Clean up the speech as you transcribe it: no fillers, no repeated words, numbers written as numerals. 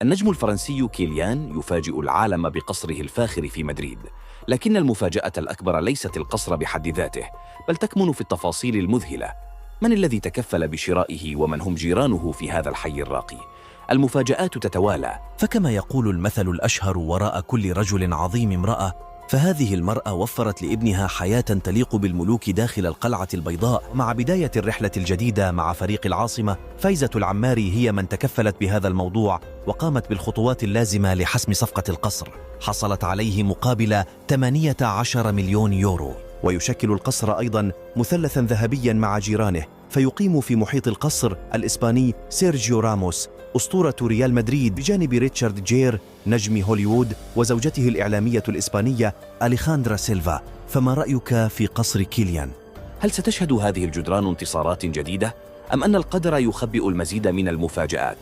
النجم الفرنسي كيليان يفاجئ العالم بقصره الفاخر في مدريد، لكن المفاجأة الأكبر ليست القصر بحد ذاته، بل تكمن في التفاصيل المذهلة. من الذي تكفل بشرائه ومن هم جيرانه في هذا الحي الراقي؟ المفاجآت تتوالى. فكما يقول المثل الأشهر: وراء كل رجل عظيم امرأة. فهذه المرأة وفرت لابنها حياة تليق بالملوك داخل القلعة البيضاء. مع بداية الرحلة الجديدة مع فريق العاصمة، فايزة العماري هي من تكفلت بهذا الموضوع وقامت بالخطوات اللازمة لحسم صفقة القصر. حصلت عليه مقابل 18 مليون يورو. ويشكل القصر أيضا مثلثا ذهبيا مع جيرانه، فيقيم في محيط القصر الإسباني سيرجيو راموس أسطورة ريال مدريد بجانب ريتشارد جير نجم هوليوود وزوجته الإعلامية الإسبانية أليخاندرا سيلفا. فما رأيك في قصر كيليان؟ هل ستشهد هذه الجدران انتصارات جديدة؟ أم أن القدر يخبئ المزيد من المفاجآت؟